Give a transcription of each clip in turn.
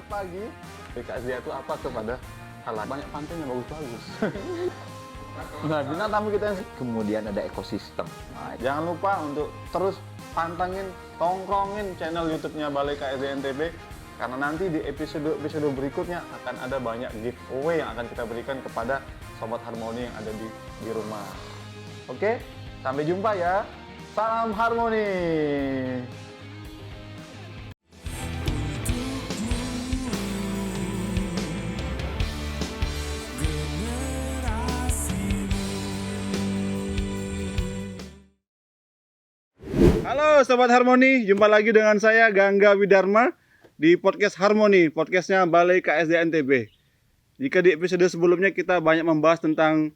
pagi. BKSDA itu apa kepada hal banyak pantai yang bagus-bagus. Nah, bintang tamu kita yang Kemudian ada ekosistem. Nah, jangan lupa untuk terus pantengin, tongkrongin channel YouTube-nya Balai KSD NTB karena nanti di episode berikutnya akan ada banyak giveaway yang akan kita berikan kepada Sobat Harmoni yang ada di rumah. Oke, sampai jumpa ya. Salam Harmoni. Halo Sobat Harmoni, jumpa lagi dengan saya Gangga Widharma di podcast Harmoni, podcastnya Balai KSD NTB. Jika di episode sebelumnya kita banyak membahas tentang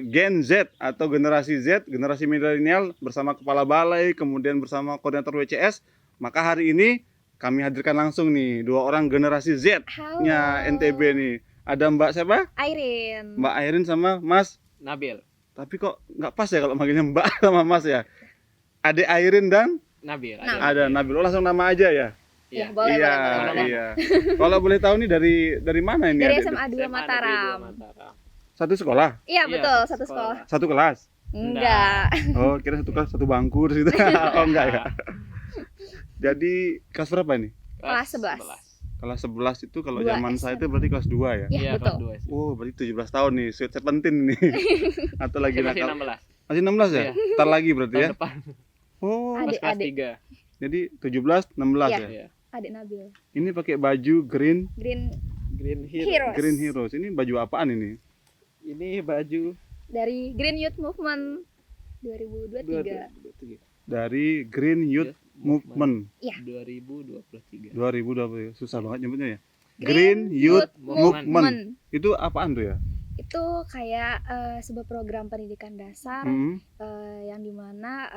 Gen Z atau generasi Z, generasi milenial bersama Kepala Balai, kemudian bersama Koordinator WCS, maka hari ini kami hadirkan langsung nih dua orang generasi Z-nya NTB nih. Ada Mbak siapa? Airin. Mbak Airin sama Mas Nabil. Tapi kok nggak pas ya kalau manggilnya Mbak sama Mas ya? Adik Airin dan Nabil. ada Nabil. Oh, langsung nama aja ya? Ya, Iya. boleh, Iya, boleh. iya. Kalau boleh tahu nih dari mana ini? Dari adik? SMA 2 Mataram. Satu sekolah? Iya, Iya, betul, satu satu sekolah. Satu kelas? Enggak. Oh, kira satu kelas, satu bangku terus gitu. Oh, enggak ya. Jadi kelas berapa ini? Kelas 11. Kelas 11 itu kalau 2 zaman saya itu SMA. berarti kelas 2 ya? Iya, Iya, betul. kelas 2. Oh, berarti 17 tahun nih, sweet 17 nih. Atau lagi Saya masih nakal. 16. Masih 16 ya? Iya. Ntar lagi berarti ya? Tahun depan. Oh, Adik. Pas kelas 3. jadi 17, 16 Iya. ya? Iya. Adik Nabil. Ini pakai baju green Green Green Hill. Heroes. Green Heroes. Ini baju apaan ini? Ini baju Dari Green Youth Movement 2023. 2023. Dari Green Youth Movement 2023. 2020. Susah banget nyebutnya ya. Green Youth Movement. Itu apaan tuh ya? Itu kayak sebuah program pendidikan dasar Hmm. yang dimana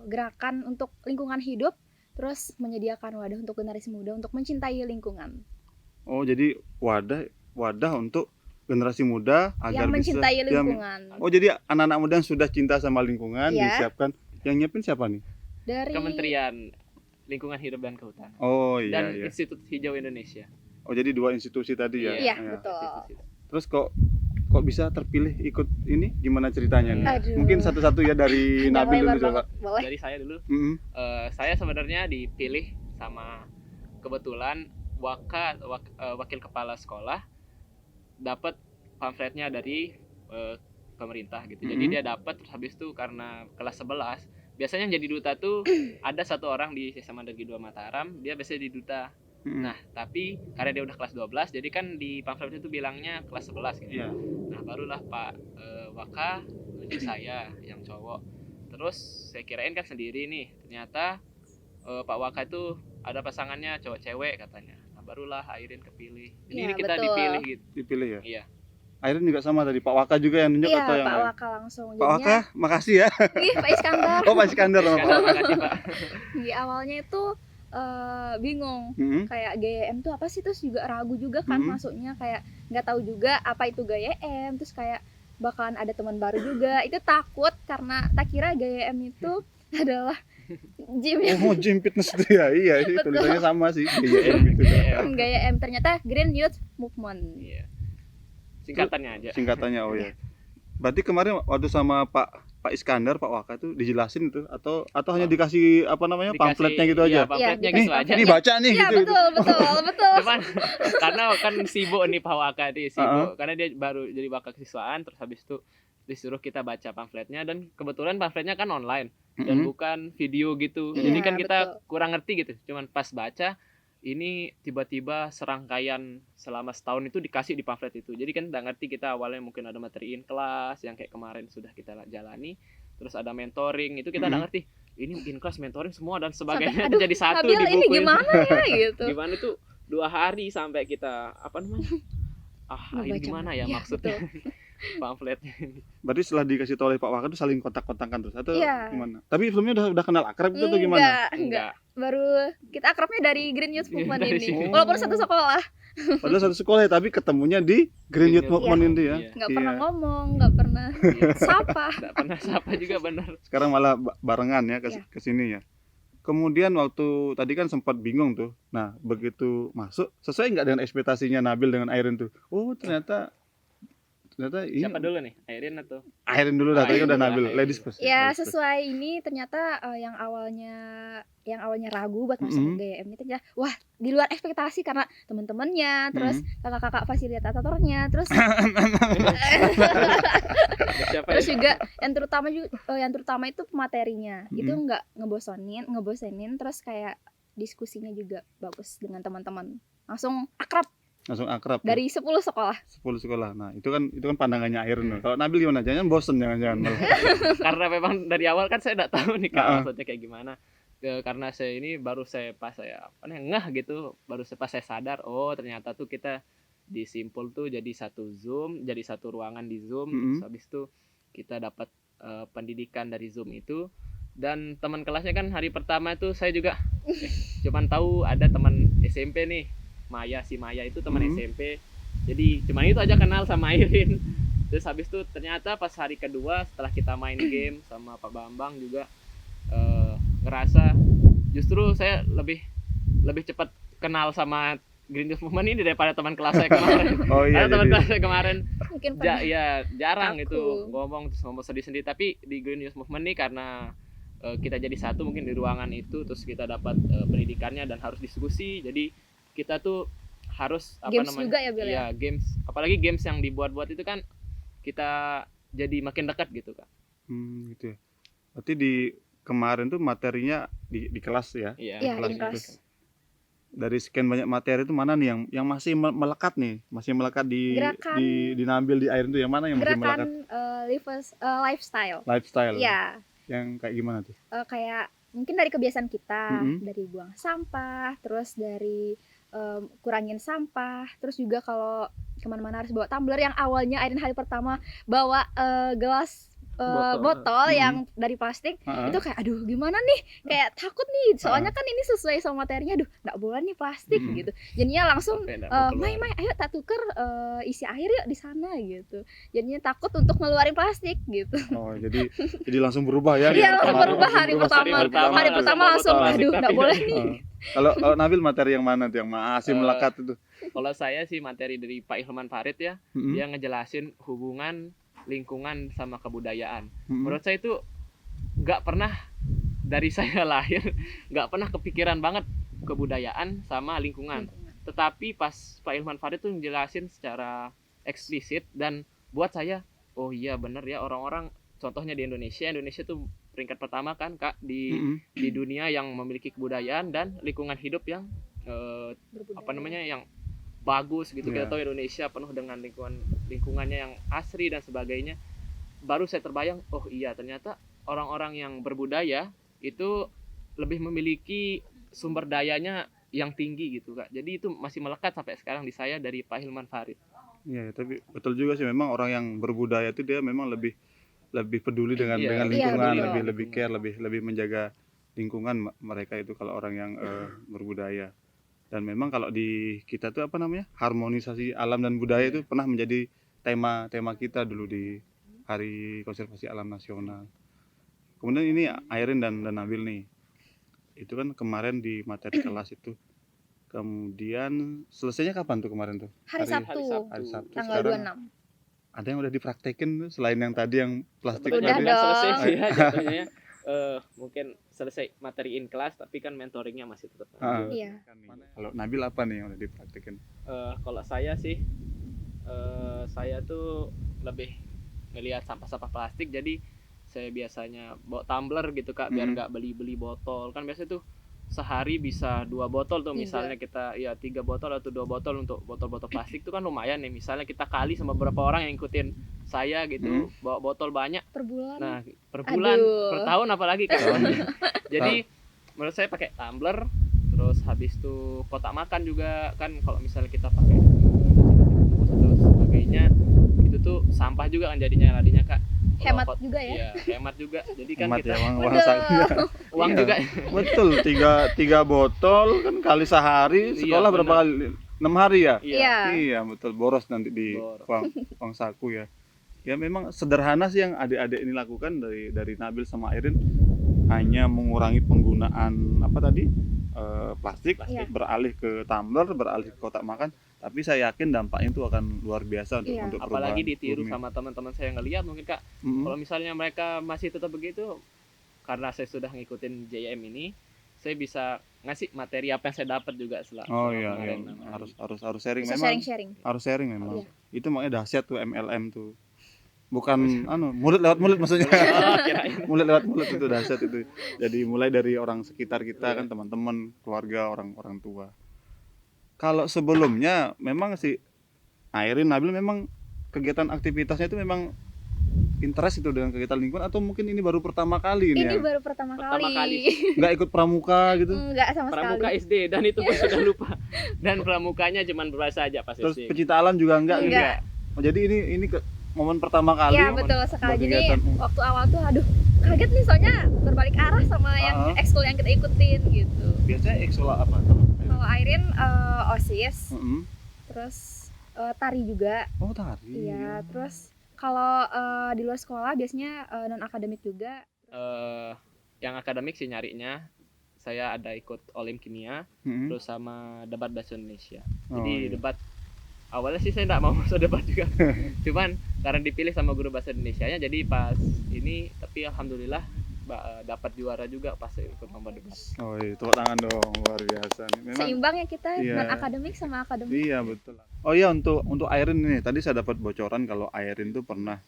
gerakan untuk lingkungan hidup, terus menyediakan wadah untuk generasi muda untuk mencintai lingkungan. Oh, jadi wadah untuk generasi muda agar Yang mencintai bisa lingkungan. Oh, jadi anak-anak muda yang sudah cinta sama lingkungan Iya. disiapkan. Yang nyiapin siapa nih? Dari Kementerian Lingkungan Hidup dan Kehutanan. Oh, iya Dan iya. Institut Hijau Indonesia. Oh, jadi dua institusi tadi ya. Iya, Ya. betul. Terus kok bisa terpilih ikut ini? Gimana ceritanya nih? Aduh. Mungkin satu-satu ya dari Panjang Nabil lebar dulu coba. banget. Boleh. Dari saya dulu. Mm-mm. Saya sebenarnya dipilih sama kebetulan wakil kepala sekolah dapat pamfletnya dari pemerintah gitu. Jadi Mhm. dia dapat, terus habis itu karena kelas 11 biasanya yang jadi duta tuh ada satu orang di SMA Negeri 2 Mataram, dia biasanya di duta. Mm-mm. Nah, tapi karena dia udah kelas 12, jadi kan di pamflet itu bilangnya kelas 11 gitu. Iya. Nah, barulah Pak Waka nunjuk saya yang cowok. Terus saya kirain kan sendiri nih, ternyata Pak Waka itu ada pasangannya cowok cewek katanya. Nah, barulah Airin kepilih. Jadi Iya, ini kita betul. dipilih gitu. Dipilih ya. Iya. Airin juga sama tadi, Pak Waka juga yang nunjuk Iya, atau yang Pak lain? Waka langsung. Pak Waka, makasih ya. Ih, Pak Iskandar. Oh, Pak Iskandar sama Pak Sekarang Waka. makasih Pak. Di awalnya itu bingung. Mm-mm. Kayak GYM tuh apa sih, terus juga ragu juga kan Mhm. masuknya, kayak nggak tahu juga apa itu GYM, terus kayak bakalan ada teman baru juga, itu takut karena tak kira GYM itu adalah gym yang Oh, gym fitness itu ya. Iya, sih Betul. tulisannya sama sih. GYM gitu. GYM ternyata Green Youth Movement. Iya. Singkatannya aja. Singkatannya, oh ya. Berarti kemarin waktu sama Pak Iskandar, Pak Waka itu dijelasin itu atau hanya dikasih apa namanya Dikasih- pamfletnya gitu iya, aja. pamfletnya Iya, gitu aja. Ini baca nih Iya, gitu. betul, betul, betul. Cuman karena kan sibuk nih Pak Waka nih, sibuk. Uh-uh. Karena dia baru jadi wakil kesiswaan, terus habis itu disuruh kita baca pamfletnya, dan kebetulan pamfletnya kan online dan Mm-mm. bukan video gitu. Iya, Jadi kan kita betul. kurang ngerti gitu. Cuman pas baca ini tiba-tiba serangkaian selama setahun itu dikasih di pamflet itu. Jadi kan nggak ngerti kita awalnya, mungkin ada materi in kelas yang kayak kemarin sudah kita jalani, terus ada mentoring itu kita nggak ngerti. Ini in kelas mentoring semua dan sebagainya itu aduh, jadi satu Nabil di ini buku gimana ya gitu. gimana tuh 2 hari sampai kita apa namanya ini Membaca. gimana ya Iya, maksudnya pamfletnya ini. Berarti setelah dikasih tahu oleh Pak Waka itu saling kontak-kontakan terus atau Iya. gimana? Tapi sebelumnya udah kenal akrab gitu atau gimana? Enggak. Baru kita akrabnya dari Green Youth Movement Dari ini. sini. Walaupun satu sekolah, Padahal satu sekolah ya, tapi ketemunya di Green Youth Movement ini ya. Iya. nggak Iya. pernah ngomong, nggak pernah Iya. sapa. Nggak pernah sapa juga benar. Sekarang malah barengan ya Iya. ke sini ya. kemudian waktu tadi kan sempat bingung tuh. Nah, begitu masuk sesuai nggak dengan ekspektasinya Nabil dengan Airin tuh? Oh, ternyata ini Siapa dulu nih? Airin atau? Airin dulu dah, tadi kan udah Airin Nabil. dulu, Ladies Airin. first. Ya ladies first. sesuai ini ternyata yang awalnya ragu buat masuk Mm-mm. GYM itu ya, wah di luar ekspektasi karena teman-temannya, terus kakak-kakak fasilitatornya, terus Siapa terus ya? juga yang terutama itu materinya itu Mm-mm. nggak ngebosenin, terus kayak diskusinya juga bagus dengan teman-teman, langsung akrab Langsung akrab ya. dari 10 sekolah. 10 sekolah. Nah, itu kan pandangannya Airin tuh. Kalau Nabil gimana? Jangan bosen jangan malah. Karena memang dari awal kan saya nggak tahu nih Kak Heeh. maksudnya kayak gimana. Karena saya ini baru pas saya ngeh gitu, pas saya sadar oh ternyata tuh kita disimpul tuh jadi satu Zoom, jadi satu ruangan di Zoom. Mm-mm. Terus habis itu kita dapat pendidikan dari Zoom itu, dan teman kelasnya kan hari pertama itu saya juga cuman tahu ada teman SMP nih, si Maya itu teman Mm-mm. SMP. Jadi cuman itu aja kenal sama Airin. Terus habis itu ternyata pas hari kedua setelah kita main game sama Pak Bambang juga ngerasa justru saya lebih cepat kenal sama Green Youth Movement ini daripada teman kelas saya kemarin. Oh iya, Karena teman jadi kelas saya kemarin Mungkin pernah jarang Kaku. gitu ngomong sendiri-sendiri, tapi di Green Youth Movement nih karena kita jadi satu mungkin di ruangan itu, terus kita dapat pendidikannya dan harus diskusi. Jadi kita tuh harus games juga ya Bil ya. Iya, games. Apalagi games yang dibuat-buat itu kan kita jadi makin dekat gitu Kak. gitu ya. Berarti di kemarin tuh materinya di kelas ya. Iya. Iya, kelas in itu. kelas. Dari sekian banyak materi itu mana nih yang masih melekat nih, masih melekat Gerakan- di Nabil, di Airin tuh yang mana yang masih melekat? Gerakan lifestyle. Lifestyle. Iya. Yang kayak gimana tuh? Kayak mungkin dari kebiasaan kita, Mm-mm. dari buang sampah, terus dari kurangin sampah, terus juga kalau kemana-mana harus bawa tumbler. Yang awalnya Airin hari pertama bawa gelas botol Mm-mm. yang dari plastik, Heeh. itu kayak aduh gimana nih, kayak takut nih soalnya kan ini sesuai sama materinya, aduh nggak boleh nih plastik Mm-mm. gitu. Jadinya langsung Sampai nggak mau keluar. Mai ayo tak tuker isi air yuk di sana gitu. Jadinya takut untuk ngeluarin plastik gitu. Oh, jadi langsung berubah ya. Iya, langsung Kemarin berubah hari berubah pertama. hari pertama. Hari tuh. pertama bawa langsung botol plastik, aduh tapi nggak boleh nih. Kalau Nabil materi yang mana tuh yang masih melekat itu? Kalau saya sih materi dari Pak Ilman Farid ya, Mm-mm. dia ngejelasin hubungan lingkungan sama kebudayaan. Mm-mm. Menurut saya itu nggak pernah dari saya lahir nggak pernah kepikiran banget kebudayaan sama lingkungan. Tetapi pas Pak Ilman Farid tuh ngejelasin secara eksplisit dan buat saya, oh iya bener ya, orang-orang contohnya di Indonesia tuh peringkat pertama kan Kak Mm-mm. di dunia yang memiliki kebudayaan dan lingkungan hidup yang Berbudaya. yang bagus gitu. Iya. Kita tahu Indonesia penuh dengan lingkungannya yang asri dan sebagainya. Baru saya terbayang, oh iya ternyata orang-orang yang berbudaya itu lebih memiliki sumber dayanya yang tinggi gitu Kak. Jadi itu masih melekat sampai sekarang di saya dari Pak Hilman Farid. Iya, tapi betul juga sih, memang orang yang berbudaya itu dia memang lebih peduli dengan Iya, lingkungan, betul. lebih care, lebih menjaga lingkungan mereka itu kalau orang yang berbudaya. Dan memang kalau di kita tuh harmonisasi alam dan budaya itu pernah menjadi tema kita dulu di Hari Konservasi Alam Nasional. Kemudian ini Airin dan Nabil nih. Itu kan kemarin di materi kelas itu. Kemudian selesainya kapan tuh kemarin tuh? Hari Sabtu, Hari Sabtu. tanggal Sekarang 26. ada yang udah dipraktekin tuh selain yang tadi yang plastik Udah tadi? dong. Selesai sih ya jatuhnya. Mungkin selesai materi in class tapi kan mentoringnya masih tetap Ah. lanjut. Iya. Kalau Nabil apa nih yang udah dipraktekin? Kalau saya sih saya tuh lebih ngelihat sampah-sampah plastik, jadi saya biasanya bawa tumbler gitu Kak biar nggak beli botol. Kan biasanya tuh sehari bisa 2 botol tuh, 3. misalnya kita 3 botol atau 2 botol untuk botol-botol plastik tuh kan lumayan nih. Misalnya kita kali sama beberapa orang yang ikutin saya gitu bawa botol banyak. Per bulan. Nah, per bulan, Aduh. per tahun apalagi kan. Jadi menurut saya pakai tumbler, terus habis itu kotak makan juga kan, kalau misalnya kita pakai bungkus atau sebagainya itu tuh sampah juga kan jadinya Kak. Kalau Hemat juga ya. Iya, hemat juga. Jadi kan Hemat kita ya, uang Udah. bahasanya. uang Iya. juga. Betul, tiga botol kan kali sehari, Iya, sekolah berapa benar. kali? 6 hari ya? Iya. Iya, betul, boros nanti di Boros. uang saku ya. Ya memang sederhana sih yang adik-adik ini lakukan dari Nabil sama Airin. hanya mengurangi penggunaan apa tadi plastik, Iya. beralih ke tumbler, beralih ke kotak makan, tapi saya yakin dampaknya itu akan luar biasa untuk Iya. perubahan Apalagi ditiru bumi. sama teman-teman saya ngelihat mungkin Kak, Mm-mm. kalau misalnya mereka masih tetap begitu, karena saya sudah ngikutin JM ini, saya bisa ngasih materi apa yang saya dapat juga Oh selama iya, kemarin. harus sharing Bisa memang. sharing-sharing. Harus sharing memang. Iya. Itu makanya dahsyat tuh MLM tuh. Bukan mulut lewat mulut maksudnya. Oh, kirain. Mulut lewat mulut itu dahsyat itu. Jadi mulai dari orang sekitar kita Iya. kan, teman-teman, keluarga, orang tua. Kalau sebelumnya memang si Airin Nabil memang kegiatan aktivitasnya itu memang interest itu dengan kegiatan lingkungan, atau mungkin ini baru pertama kali ini Ini ya? baru pertama Pertama kali. kali. Nggak ikut pramuka gitu? Enggak sama Pramuka sekali. SD dan itu pun sudah lupa. Dan pramukanya cuman berasa aja pas Terus SD. pecinta alam juga enggak gitu? Enggak. Oh, jadi ini momen pertama kali. Iya betul sekali. Jadi berkegiatan. waktu awal tuh aduh kaget nih soalnya berbalik arah sama yang ekskul yang kita ikutin gitu. Biasanya eksola apa? Kalau Airin OSIS, Mm-mm. terus tari juga. Oh, tari. Iya, terus kalau di luar sekolah biasanya non akademik juga. Yang akademik sih nyarinya saya ada ikut Olim Kimia Mm-mm. terus sama debat bahasa Indonesia. Oh, Jadi iya. debat awalnya sih saya nggak mau masuk debat juga. Cuman karena dipilih sama guru bahasa Indonesianya jadi pas ini tapi alhamdulillah dapat juara juga pas ikut lomba debat. Oh iya, tepuk tangan dong, luar biasa nih. Memang Seimbang ya kita Iya. non akademik sama akademik. iya betul. Oh iya, untuk Airin ini tadi saya dapat bocoran kalau Airin tuh pernah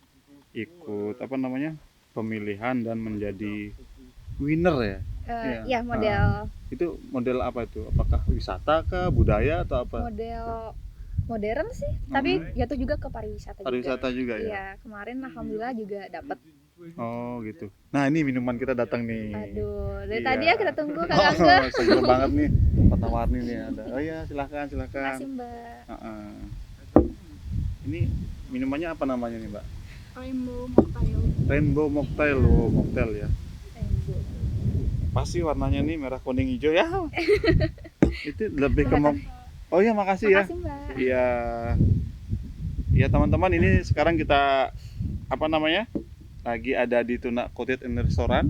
ikut apa namanya? Pemilihan dan menjadi winner ya. Iya. Ya model Itu model apa itu? Apakah wisata kah, budaya atau apa? model modern sih, tapi jatuh juga ke pariwisata juga. Pariwisata juga ya. Iya, kemarin alhamdulillah juga dapat. Oh gitu. Nah ini minuman kita datang nih. Aduh, dari Iya. tadi ya kita tunggu Kak Gangga. Seger banget nih. Warna-warni nih ada. Oh iya, silakan. Makasih Mbak. Heeh. Ini minumannya apa namanya nih, Mbak? Rainbow Mocktail. Rainbow Mocktail. Oh, mocktail ya. Rainbow. Pasti warnanya nih merah, kuning, hijau ya. Itu lebih ke Oh iya, makasih ya. Makasih Mbak. Iya. Ya teman-teman, ini sekarang kita apa namanya? Lagi ada di Tuna Cottage and Restaurant,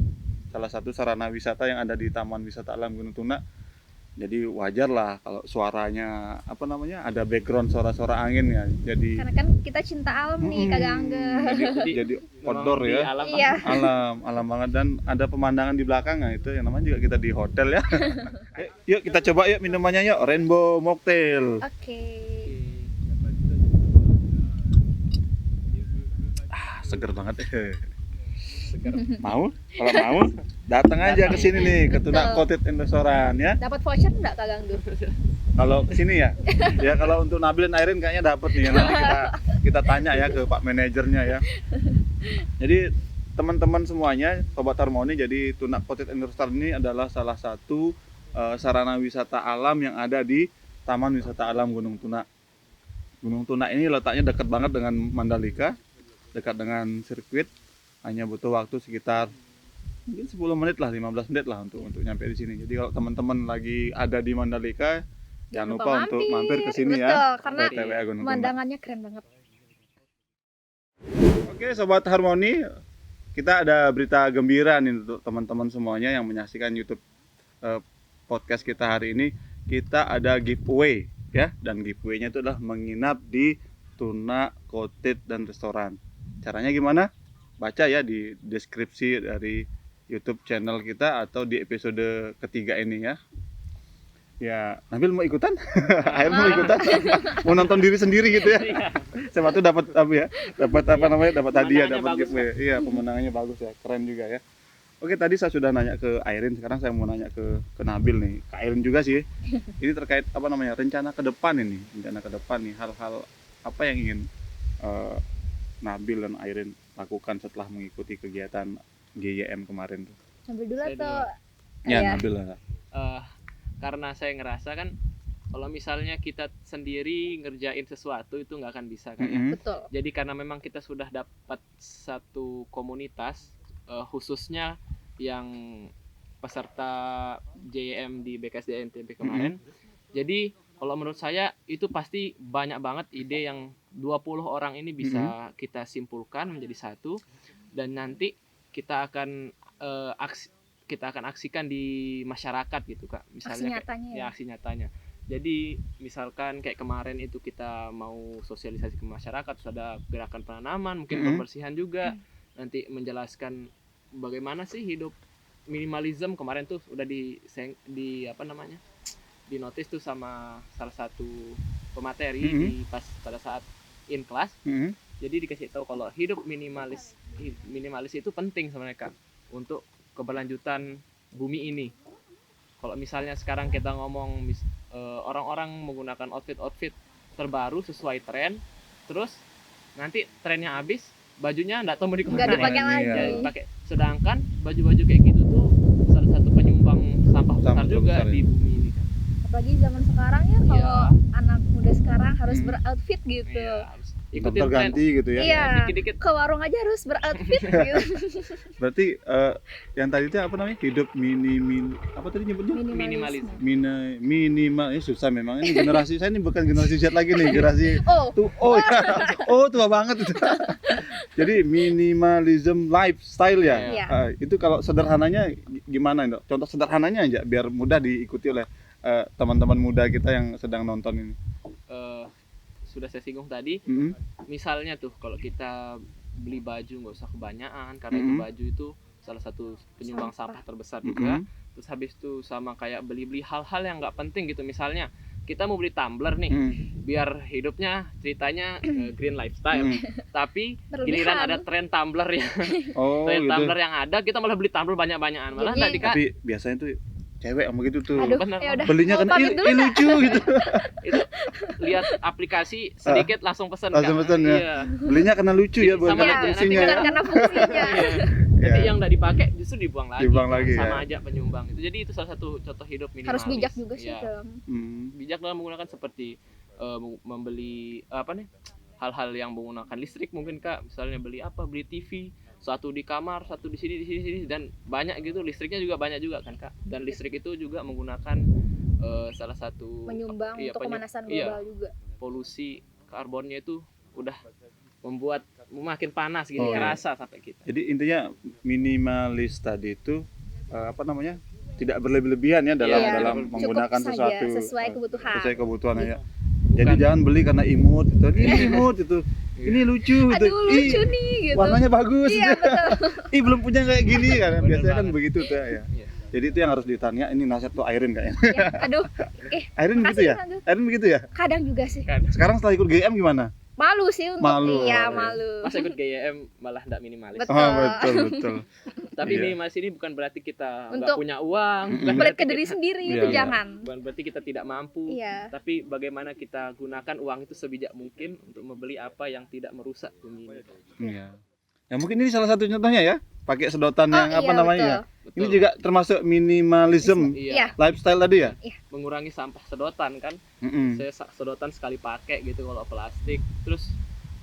salah satu sarana wisata yang ada di Taman Wisata Alam Gunung Tuna. Jadi wajar lah kalau suaranya apa namanya? Ada background suara-suara angin ya. Jadi Karena kan kita cinta alam nih Kak Gangga. jadi Memang outdoor di ya. alam Iya. Alam banget, dan ada pemandangan di belakang. Nah, itu yang namanya juga kita di hotel ya. Yuk kita coba yuk minumannya yuk, Rainbow Mocktail. Oke. Seger banget. segar. Mau? Kalau mau datang aja ke sini nih, ke Tuna Betul. Cottage and Restaurant ya. Dapat voucher enggak Kak Gangga? Kalau ke sini ya. Ya kalau untuk Nabil dan Airin kayaknya dapat nih. Nanti kita tanya ya ke Pak manajernya ya. Jadi teman-teman semuanya, Sobat Harmoni, jadi Tuna Cottage and Restaurant ini adalah salah satu sarana wisata alam yang ada di Taman Wisata Alam Gunung Tuna. Gunung Tuna ini letaknya dekat banget dengan Mandalika, dekat dengan sirkuit. Hanya butuh waktu sekitar mungkin 10 menit lah, 15 menit lah untuk nyampe di sini. Jadi kalau teman-teman lagi ada di Mandalika, jangan lupa untuk mampir ke sini ya. Betul, karena BTWA Gunung Tuna. pemandangannya keren banget. Oke Sobat Harmoni, kita ada berita gembira nih untuk teman-teman semuanya yang menyaksikan YouTube podcast kita hari ini. Kita ada giveaway ya, dan giveaway-nya itu adalah menginap di Tuna Cottage dan Restoran. Caranya gimana? Baca ya di deskripsi dari YouTube channel kita atau di episode ketiga ini ya. Ya, Nabil mau ikutan? Akhirnya mau ikutan? Mau nonton diri sendiri gitu ya? Siapa tuh dapat apa ya? Dapat apa namanya? Dapat hadiah, Pemandangannya dapat bagus, giveaway. Iya, pemandangannya bagus ya, keren juga ya. Oke, tadi saya sudah nanya ke Airin, sekarang saya mau nanya ke Nabil nih. Ke Airin juga sih. Ini terkait apa namanya? Rencana ke depan ini. Rencana ke depan nih, hal-hal apa yang ingin Nabil dan Airin lakukan setelah mengikuti kegiatan GYM kemarin tuh. Sambil dulu Saya atau Ya, Iya. Nabil lah. Karena saya ngerasa kan kalau misalnya kita sendiri ngerjain sesuatu itu nggak akan bisa kan ya. Mm-mm. betul. Jadi karena memang kita sudah dapat satu komunitas khususnya yang peserta JM di BKSDA NTB kemarin. Jadi kalau menurut saya itu pasti banyak banget ide yang 20 orang ini bisa kita simpulkan menjadi satu, dan nanti kita akan kita akan aksikan di masyarakat gitu Kak. Aksi Misalnya kayak, nyatanya ya. ya aksi nyatanya. Jadi misalkan kayak kemarin itu kita mau sosialisasi ke masyarakat, terus ada gerakan penanaman, mungkin Mm-mm. pembersihan juga, nanti menjelaskan bagaimana sih hidup minimalism. Kemarin tuh udah di apa namanya, di notice tuh sama salah satu pemateri Mm-mm. di pas pada saat in class. Mm-mm. Jadi dikasih tahu kalau hidup minimalis itu penting sebenarnya Kak, untuk keberlanjutan bumi ini. Kalau misalnya sekarang kita ngomong orang-orang menggunakan outfit terbaru sesuai tren, terus nanti trennya habis, bajunya nggak tahu mau Nggak dikemana. dipakai Ini lagi. ya. Pakai. Sedangkan baju-baju kayak gitu tuh salah satu penyumbang sampah besar Sampah juga besar, di ya. bumi ini kan. Apalagi zaman sekarang ya, kalau Iya. anak muda sekarang harus Hmm. beroutfit gitu. Iya, harus ikutin tren. Terganti gitu ya. Iya. Dikit-dikit. Ke warung aja harus beroutfit gitu. Berarti yang tadi itu apa namanya? Hidup apa tadi nyebutnya? Minimalisme. Minimal. Ini susah memang. Ini generasi saya ini bukan generasi Z lagi nih, generasi Oh, oh tua banget itu. Jadi minimalism lifestyle ya. Iya. Itu kalau sederhananya gimana Dok? Contoh sederhananya aja biar mudah diikuti oleh teman-teman muda kita yang sedang nonton ini. Sudah saya singgung tadi, Mm-mm. misalnya tuh kalau kita beli baju nggak usah kebanyakan, karena itu Mm-mm. baju itu salah satu penyumbang Sampah. sampah terbesar juga. Mm-mm. Terus habis itu sama kayak beli-beli hal-hal yang nggak penting gitu. Misalnya kita mau beli tumbler nih, Mm. biar hidupnya ceritanya green lifestyle, Mm. tapi Berlebihan. giliran ada tren tumbler ya, Oh tren gitu. tumbler yang ada, kita malah beli tumbler banyak-banyakan, malah Jadi- nggak dikasih. Tapi biasanya tuh cewek sama gitu tuh. aduh, bener. ya udah. Belinya Mau karena pamit dulu nggak? lucu gitu. Itu lihat aplikasi sedikit langsung pesan. Langsung Kak. pesan ya. Iya. Belinya karena lucu ya, bukan Sama karena nanti- fungsinya. Bukan ya. karena fungsinya. Nanti Iya. yang nggak dipakai justru dibuang lagi. Dibuang lagi, sama ya. aja penyumbang itu. Jadi itu salah satu contoh hidup minimalis. Harus bijak juga sih Ya, dalam. bijak dalam menggunakan seperti membeli apa nih, hal-hal yang menggunakan listrik mungkin Kak. Misalnya beli TV, satu di kamar, satu di sini, dan banyak gitu. Listriknya juga banyak juga kan Kak. Dan listrik itu juga menggunakan salah satu Menyumbang iya, untuk pemanasan iya, global juga. polusi karbonnya itu udah membuat makin panas gitu, Oh, iya. kerasa sampai kita. Jadi intinya minimalis tadi itu apa namanya? Tidak berlebihan ya dalam Iya, dalam cukup menggunakan saja, sesuatu sesuai kebutuhan. sesuai kebutuhan Iya. ya. Jadi Bukan- jangan beli karena imut itu. Ini imut itu. Iya. Ini lucu gitu. Aduh, lucu Ih, nih gitu. warnanya bagus. Iya, betul. Ih, belum punya kayak gini kan. Bener Biasanya kan banget. begitu tuh ya. Iya. Jadi itu yang harus ditanya. Ini nasihat tuh Airin kayaknya. Ya, aduh, Airin begitu makasih ya? Lanjut. Airin begitu ya? Kadang juga sih. Kan Sekarang setelah ikut GM gimana? Malu sih untuk Malu. iya, Iya. malu. masa ikut GYM malah nggak minimalis. Betul. Oh, betul. Tapi Iya. minimalis ini bukan berarti kita nggak Untuk punya uang, bukan Mm-mm. Pelit berarti ke diri sendiri Iya, itu iya. jangan. bukan berarti kita tidak mampu. Iya. Tapi bagaimana kita gunakan uang itu sebijak mungkin untuk membeli apa yang tidak merusak bumi ini. Iya. Ya mungkin ini salah satu contohnya ya. Pakai sedotan yang Oh, apa iya, namanya ya? betul. Ini juga termasuk minimalism Iya. Iya. lifestyle tadi ya? Mengurangi sampah sedotan kan. Mm-mm. Saya sedotan sekali pakai gitu kalau plastik. Terus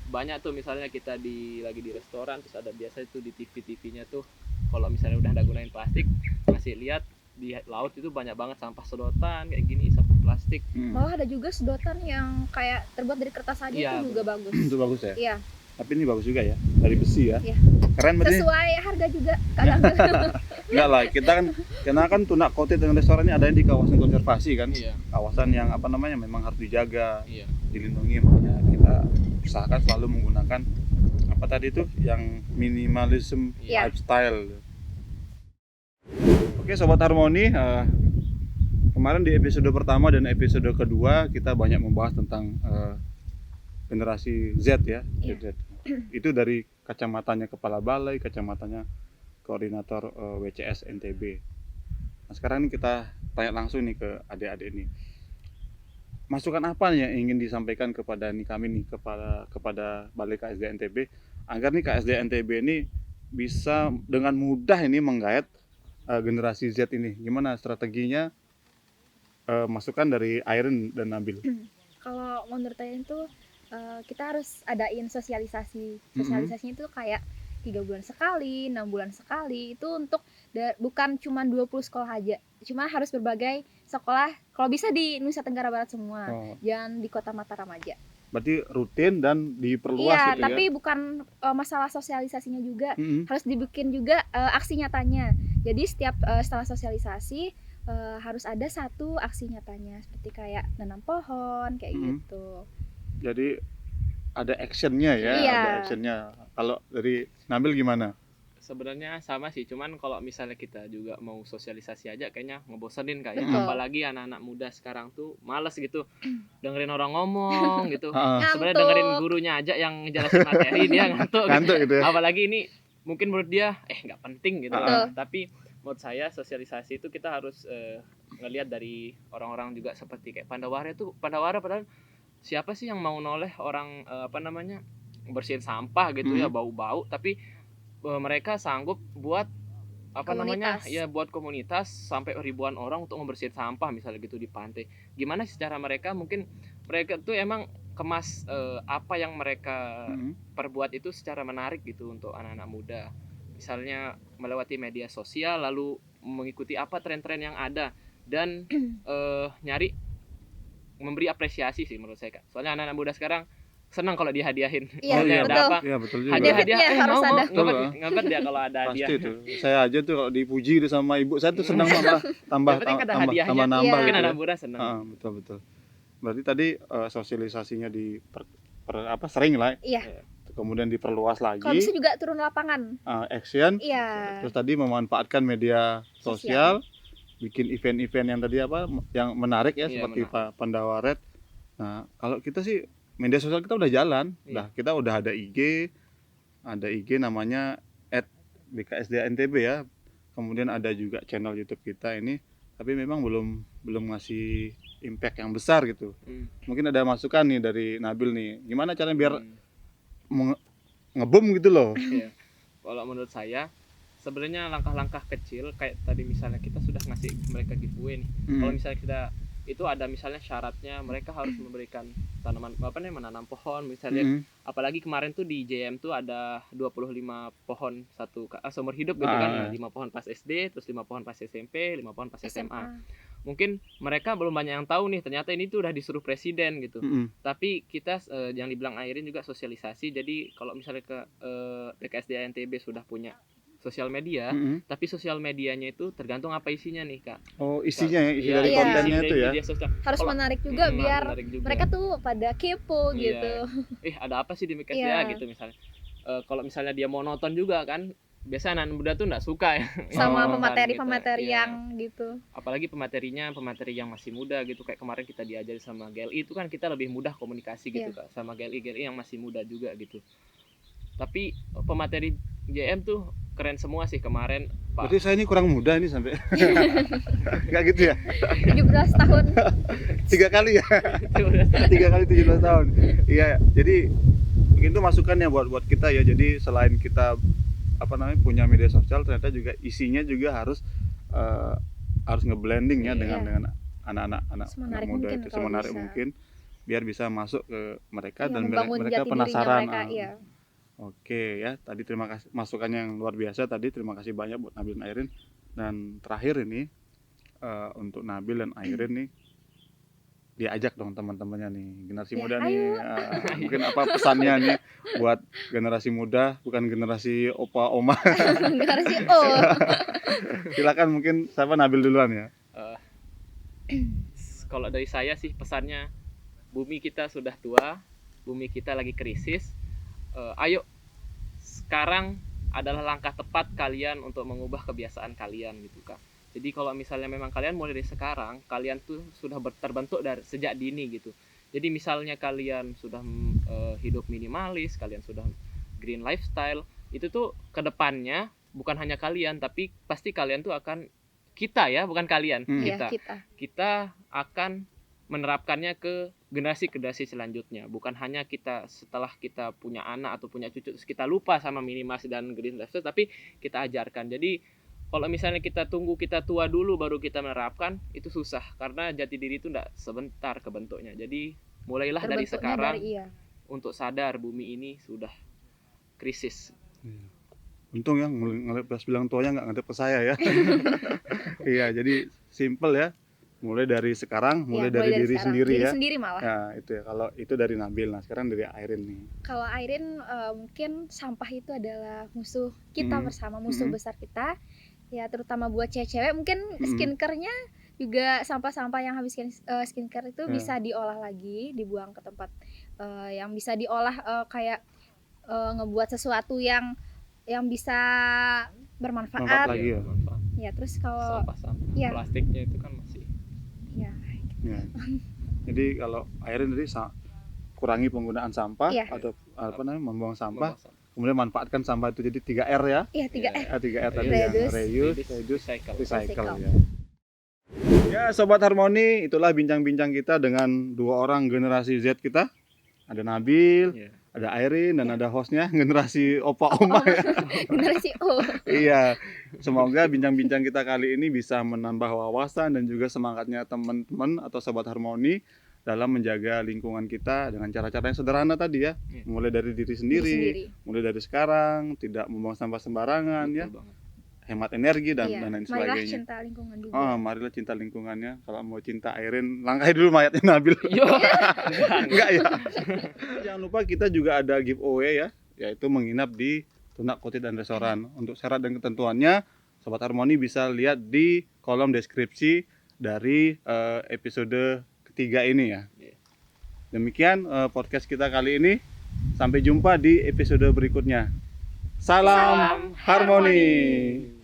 banyak tuh misalnya kita lagi di restoran, terus ada biasa itu di TV-nya tuh kalau misalnya udah nggak gunain plastik, masih lihat di laut itu banyak banget sampah sedotan kayak gini, sampah plastik. Mm. Malah ada juga sedotan yang kayak terbuat dari kertas aja, Iya, itu juga bagus. Itu bagus ya. Iya, Tapi ini bagus juga ya, dari besi ya. Iya. Keren berarti. sesuai harga juga kadang. Enggak lah, kita kan karena kan Tuna Coated dengan restoran ini ada yang di kawasan konservasi kan. Iya. Kawasan yang apa namanya memang harus dijaga, Iya. dilindungi, makanya kita usahakan selalu menggunakan apa tadi itu yang minimalism Iya. lifestyle. Oke sobat Harmoni, kemarin di episode pertama dan episode kedua kita banyak membahas tentang generasi Z ya. Iya. Z. Itu dari kacamatanya kepala balai, kacamatanya koordinator WCS NTB. Nah sekarang ini kita tanya langsung nih ke adik-adik ini. Masukan apa nih yang ingin disampaikan kepada kami nih kepada Balai KSD NTB agar nih KSD NTB ini bisa dengan mudah ini menggait generasi Z ini. Gimana strateginya? Masukan dari Airin dan Nabil. Kalau menurut saya itu kita harus adain sosialisasi. Mm-mm. Sosialisasinya itu kayak 3 bulan sekali, 6 bulan sekali. Itu untuk bukan cuma 20 sekolah aja. Cuma harus berbagai sekolah. Kalau bisa di Nusa Tenggara Barat semua. Oh, Jangan di Kota Mataram aja. berarti rutin dan diperluas Iya, gitu tapi ya. bukan masalah sosialisasinya juga, Mm-mm. harus dibikin juga aksi nyatanya. Jadi setiap setelah sosialisasi harus ada satu aksi nyatanya, seperti kayak nanam pohon kayak Mm-mm. gitu. Jadi ada actionnya ya, Iya. ada actionnya. Kalau dari Nabil gimana? Sebenarnya sama sih, cuman kalau misalnya kita juga mau sosialisasi aja kayaknya ngebosenin kayaknya. Betul. Apalagi anak-anak muda sekarang tuh males gitu dengerin orang ngomong gitu. Ah, Sebenarnya Ngantuk. dengerin gurunya aja yang ngejelasin materi dia ngantuk. ngantuk gitu ya. Apalagi ini mungkin menurut dia nggak penting gitu. Betul. Tapi menurut saya sosialisasi itu kita harus ngelihat dari orang-orang juga seperti kayak Pandawara padahal siapa sih yang mau noleh orang bersihin sampah gitu ya, bau-bau, tapi mereka sanggup buat Komunitas. buat komunitas sampai ribuan orang untuk membersihin sampah misalnya gitu di pantai. Gimana sih cara mereka, mungkin mereka tuh emang kemas apa yang mereka perbuat itu secara menarik gitu untuk anak-anak muda, misalnya melewati media sosial lalu mengikuti apa tren-tren yang ada dan nyari memberi apresiasi sih menurut saya, Kak. Soalnya anak-anak muda sekarang senang kalau dihadiahin. Iya, Misalnya ada betul. apa Iya betul juga. hadiah Benefitnya harus mau ada. Betul, ngapain dia kalau ada hadiah. Pasti tuh. Saya aja tuh kalau dipuji gitu sama ibu saya tuh senang malah tambah Yang penting ada tambah hadiahnya. tambah nambah Iya. Mungkin gitu. anak Ya. muda senang. Betul betul. Berarti tadi sosialisasinya sering lah. Iya. Kemudian diperluas lagi. Kalau bisa juga turun lapangan. Action. Iya. Terus tadi memanfaatkan media sosial, bikin event-event yang tadi yang menarik ya, Iya, seperti menarik. Pandawaret. Nah, kalau kita sih media sosial kita udah jalan, Iya. kita udah ada IG namanya @bksdantb ya. Kemudian ada juga channel YouTube kita ini, tapi memang belum ngasih impact yang besar gitu. Mungkin ada masukan nih dari Nabil nih, gimana caranya biar ngebom gitu loh. Iya. Kalau menurut saya sebenarnya langkah-langkah kecil kayak tadi misalnya kita sudah ngasih mereka giveaway nih. Kalau misalnya kita itu ada misalnya syaratnya mereka harus memberikan tanaman menanam pohon misalnya. Apalagi kemarin tuh di JM tuh ada 25 pohon seumur hidup gitu kan. 5 pohon pas SD, terus 5 pohon pas SMP, 5 pohon pas SMA. Mungkin mereka belum banyak yang tahu nih, ternyata ini tuh udah disuruh presiden gitu. Tapi kita yang dibilang Airin juga sosialisasi. Jadi kalau misalnya ke BKSDA NTB sudah punya sosial media, tapi sosial medianya itu tergantung apa isinya nih, Kak. Oh, isinya ya, isi Iya, dari iya. kontennya itu ya. media sosial. Harus Kalau- menarik juga biar menarik juga. mereka tuh pada kepo Iya. gitu. Ada apa sih di BKSDA Iya. gitu misalnya. Kalau misalnya dia monoton juga kan, biasanya anak muda tuh nggak suka ya. Sama Oh. pemateri-pemateri Iya. yang gitu. Apalagi pemateri yang masih muda gitu, kayak kemarin kita diajari sama GLI itu kan kita lebih mudah komunikasi gitu, Iya. Kak, sama GLI yang masih muda juga gitu. Tapi pemateri JM tuh keren semua sih kemarin, Pak. Berarti saya ini kurang muda ini sampai. Enggak gitu ya. 17 tahun. 3 kali ya. 3 kali 17 tahun. Iya, jadi mungkin itu masukannya buat kita ya. Jadi selain kita punya media sosial, ternyata juga isinya juga harus ngeblending ya Iya. dengan anak-anak Semenarik muda mungkin itu kalau semenarik bisa. mungkin biar bisa masuk ke mereka Iya, dan membangun mereka jati dirinya penasaran. mereka, iya. Oke ya, tadi terima kasih masukannya yang luar biasa tadi. Terima kasih banyak buat Nabil dan Airin. Dan terakhir ini untuk Nabil dan Airin nih, diajak dong teman-temannya nih, generasi Ya, muda ayo. nih. Mungkin apa pesannya nih buat generasi muda, bukan generasi opa oma. Generasi O. Silakan, mungkin siapa, Nabil duluan ya. Kalau dari saya sih pesannya, bumi kita sudah tua, bumi kita lagi krisis. Ayo sekarang adalah langkah tepat kalian untuk mengubah kebiasaan kalian gitu, Kak. Jadi kalau misalnya memang kalian mulai dari sekarang, kalian tuh sudah terbentuk dari sejak dini gitu. Jadi misalnya kalian sudah hidup minimalis, kalian sudah green lifestyle, itu tuh kedepannya bukan hanya kalian, tapi pasti kalian tuh akan, kita ya, bukan kalian, Iya, kita akan menerapkannya ke generasi selanjutnya. Bukan hanya kita setelah kita punya anak atau punya cucu terus kita lupa sama minimalis dan green lifestyle, tapi kita ajarkan. Jadi kalau misalnya kita tunggu kita tua dulu baru kita menerapkan, itu susah karena jati diri itu enggak sebentar kebentuknya. Jadi mulailah dari Terbentuknya sekarang iya. untuk sadar bumi ini sudah krisis. Untung ya ngeliat pas bilang tuanya nggak ngadep ke saya ya. Iya, jadi simple ya. Mulai dari sekarang, mulai Ya, dari diri sekarang. sendiri Diri ya. sendiri malah. Ya, itu ya. Kalau itu dari Nabil, nah sekarang dari Airin nih. Kalau Airin mungkin sampah itu adalah musuh kita bersama, musuh besar kita. Ya terutama buat cewek-cewek mungkin skincare-nya juga sampah-sampah yang habis skincare itu bisa diolah lagi, dibuang ke tempat yang bisa diolah kayak ngebuat sesuatu yang bisa bermanfaat. Manfaat lagi ya. Ya terus kalau Sampah-sampah ya. plastiknya itu kan masih ya Ya. Jadi kalau Airin tadi kurangi penggunaan sampah Iya. atau apa namanya membuang sampah, membuang sampah. kemudian manfaatkan sampah itu jadi 3R ya. iya 3R. 3R tadi Reduce, yang reuse, recycle. recycle Recycle. ya. Ya, Sobat Harmoni, itulah bincang-bincang kita dengan dua orang generasi Z kita. Ada Nabil, Iya. ada Airin, dan ada hostnya generasi Opa Oma ya. Generasi O. Iya, semoga bincang-bincang kita kali ini bisa menambah wawasan dan juga semangatnya teman-teman atau Sobat Harmoni dalam menjaga lingkungan kita dengan cara-cara yang sederhana tadi ya. Iya. Mulai dari diri sendiri, mulai dari sekarang, tidak membuang sampah sembarangan ya, Betul banget. hemat energi dan Iya. lain Marilah sebagainya. cinta lingkungan juga. Oh, marilah cinta lingkungannya. Kalau mau cinta Airin, langkahi dulu mayatnya Nabil. Yo. Enggak ya. Jangan lupa kita juga ada giveaway ya, yaitu menginap di Tunak Cottage dan Restoran. Untuk syarat dan ketentuannya, Sobat Harmoni bisa lihat di kolom deskripsi dari episode ketiga ini ya. Demikian podcast kita kali ini. Sampai jumpa di episode berikutnya. Salam harmoni.